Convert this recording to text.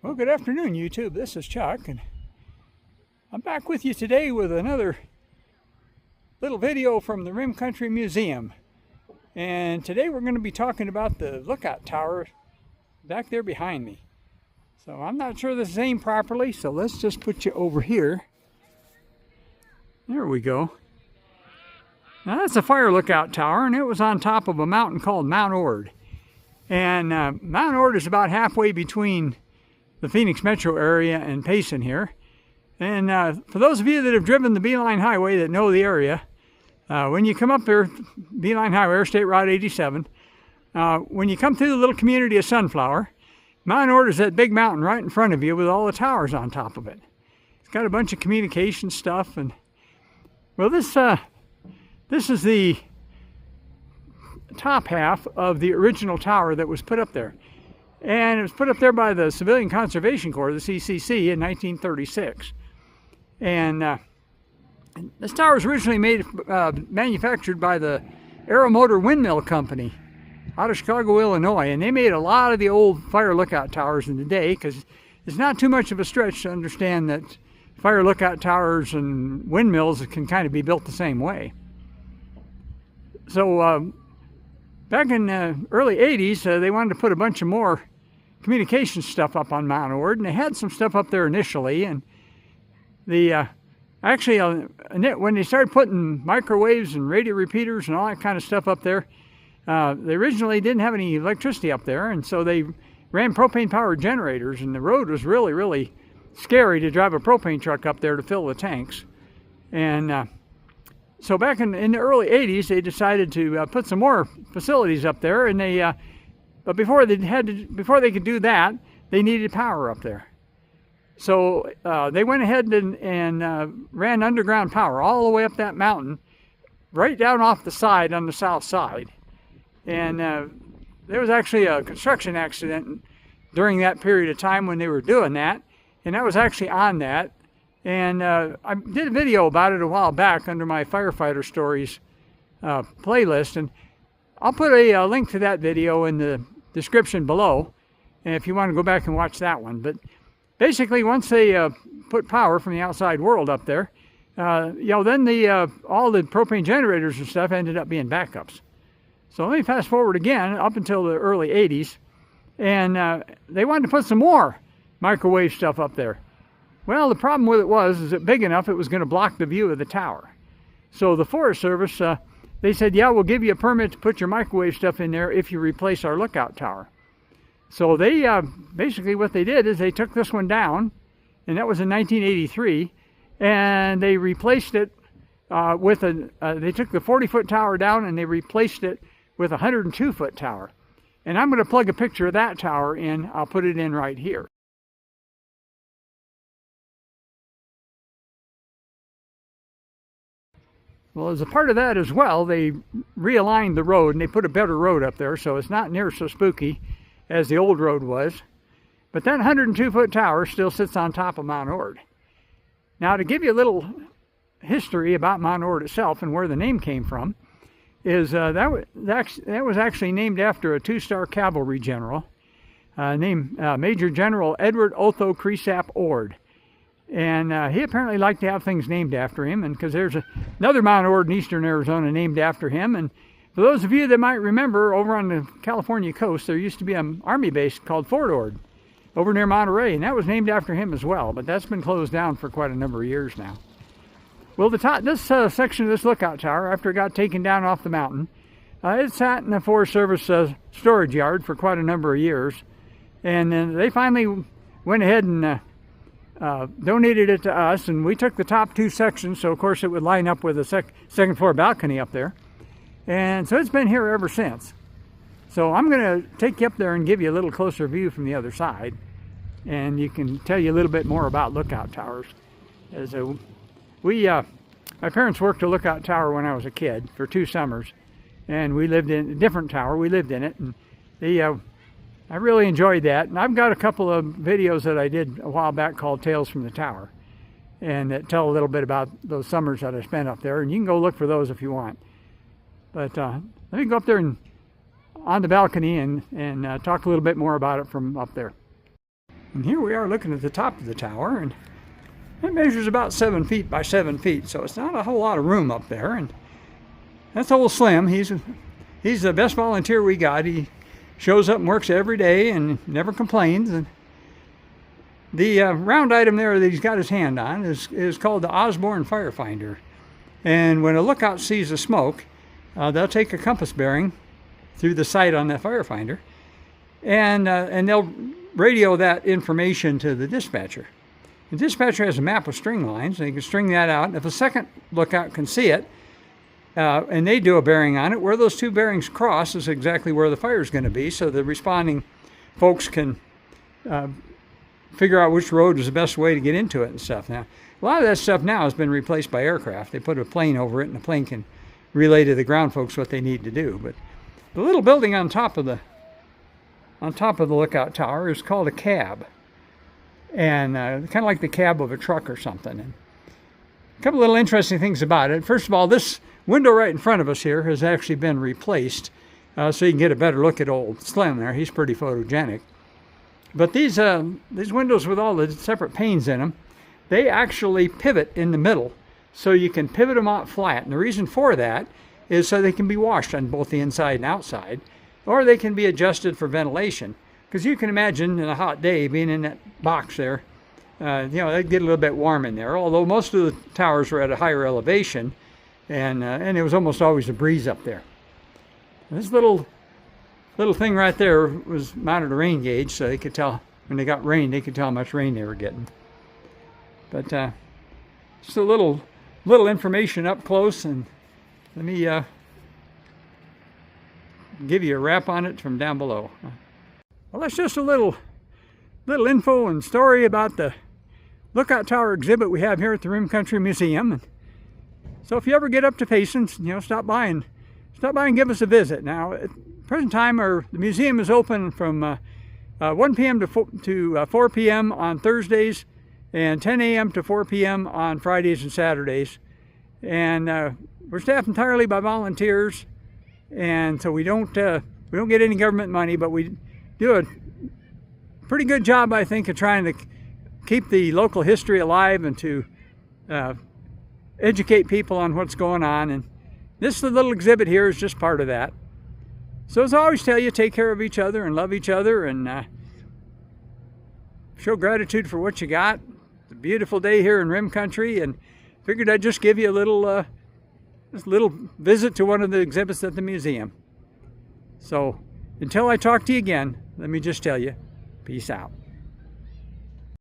Well, good afternoon, YouTube. This is Chuck, and I'm back with you today with another little video from the Rim Country Museum. And today we're going to be talking about the lookout tower back there behind me. So I'm not sure this is aimed properly, so let's just put you over here. There we go. Now that's a fire lookout tower, and it was on top of a mountain called Mount Ord. And Mount Ord is about halfway between the Phoenix metro area and Payson here. And for those of you that have driven the Beeline Highway that know the area, when you come up there, Beeline Highway, or State Route 87, when you come through the little community of Sunflower, Mount Ord is that big mountain right in front of you with all the towers on top of it. It's got a bunch of communication stuff, and well, this is the top half of the original tower that was put up there. And it was put up there by the Civilian Conservation Corps, the CCC, in 1936. And this tower was originally manufactured by the Aeromotor Windmill Company out of Chicago, Illinois. And they made a lot of the old fire lookout towers in the day, because it's not too much of a stretch to understand that fire lookout towers and windmills can kind of be built the same way. So back in the early 80s, they wanted to put a bunch of more communication stuff up on Mount Ord, and they had some stuff up there initially. And the when they started putting microwaves and radio repeaters and all that kind of stuff up there, they originally didn't have any electricity up there, and so they ran propane powered generators, and the road was really, really scary to drive a propane truck up there to fill the tanks. And so back in the early 80s, they decided to put some more facilities up there, and but before they could do that, they needed power up there. So they went ahead and ran underground power all the way up that mountain, right down off the side on the south side. And there was actually a construction accident during that period of time when they were doing that, and I was actually on that. And I did a video about it a while back under my Firefighter Stories playlist, and I'll put a link to that video in the description below, and if you want to go back and watch that one. But basically, once they put power from the outside world up there, then all the propane generators and stuff ended up being backups. So let me fast forward again up until the early 80s, and they wanted to put some more microwave stuff up there. Well, the problem with it is that big enough it was going to block the view of the tower. So the Forest Service, they said, yeah, we'll give you a permit to put your microwave stuff in there if you replace our lookout tower. So they, basically what they did is they took this one down, and that was in 1983, and they replaced it they took the 40-foot tower down and they replaced it with a 102-foot tower. And I'm going to plug a picture of that tower in. I'll put it in right here. Well, as a part of that as well, they realigned the road and they put a better road up there, so it's not near so spooky as the old road was. But that 102-foot tower still sits on top of Mount Ord. Now, to give you a little history about Mount Ord itself and where the name came from, is that was actually named after a two-star cavalry general named Major General Edward Otho Cresap Ord. And he apparently liked to have things named after him, and because there's another Mount Ord in eastern Arizona named after him. And for those of you that might remember, over on the California coast, there used to be an army base called Fort Ord over near Monterey, and that was named after him as well, but that's been closed down for quite a number of years now. Well, this section of this lookout tower, after it got taken down off the mountain, it sat in the Forest Service storage yard for quite a number of years, and then they finally went ahead and donated it to us, and we took the top two sections, so of course it would line up with the second floor balcony up there. And so it's been here ever since. So I'm going to take you up there and give you a little closer view from the other side, and you can tell you a little bit more about lookout towers. As my parents worked a lookout tower when I was a kid for 2 summers, and we lived in a different tower. We lived in it, and I really enjoyed that. And I've got a couple of videos that I did a while back called Tales from the Tower, and that tell a little bit about those summers that I spent up there, and you can go look for those if you want. But let me go up there and on the balcony and talk a little bit more about it from up there. And here we are looking at the top of the tower, and it measures about 7 feet by 7 feet, so it's not a whole lot of room up there. And that's old Slim. He's the best volunteer we got. He shows up and works every day and never complains. And the round item there that he's got his hand on is called the Osborne Firefinder. And when a lookout sees the smoke, they'll take a compass bearing through the sight on that firefinder, and they'll radio that information to the dispatcher. The dispatcher has a map with string lines, and they can string that out. And if a second lookout can see it, and they do a bearing on it, where those two bearings cross is exactly where the fire is going to be, so the responding folks can figure out which road is the best way to get into it and stuff. Now, a lot of that stuff now has been replaced by aircraft. They put a plane over it, and the plane can relay to the ground folks what they need to do. But the little building on top of the lookout tower is called a cab, and kind of like the cab of a truck or something. And a couple little interesting things about it. First of all, this window right in front of us here has actually been replaced, so you can get a better look at old Slim there. He's pretty photogenic. But these windows with all the separate panes in them, they actually pivot in the middle, so you can pivot them out flat. And the reason for that is so they can be washed on both the inside and outside, or they can be adjusted for ventilation. Because you can imagine in a hot day being in that box there, they'd get a little bit warm in there. Although most of the towers were at a higher elevation, and it was almost always a breeze up there. This little thing right there was mounted a rain gauge, so they could tell when they got rain, they could tell how much rain they were getting. But just a little information up close, and let me give you a wrap on it from down below. Well, that's just a little info and story about the Lookout Tower exhibit we have here at the Rim Country Museum. And so if you ever get up to Payson, stop by and give us a visit. Now, at the present time, the museum is open from 1 p.m. to 4 p.m. on Thursdays, and 10 a.m. to 4 p.m. on Fridays and Saturdays. And we're staffed entirely by volunteers, and so we don't get any government money, but we do a pretty good job, I think, of trying to keep the local history alive and to educate people on what's going on. And this little exhibit here is just part of that. So as I always tell you, take care of each other and love each other, and show gratitude for what you got. It's a beautiful day here in Rim Country, and figured I'd just give you a little visit to one of the exhibits at the museum. So until I talk to you again, let me just tell you, peace out.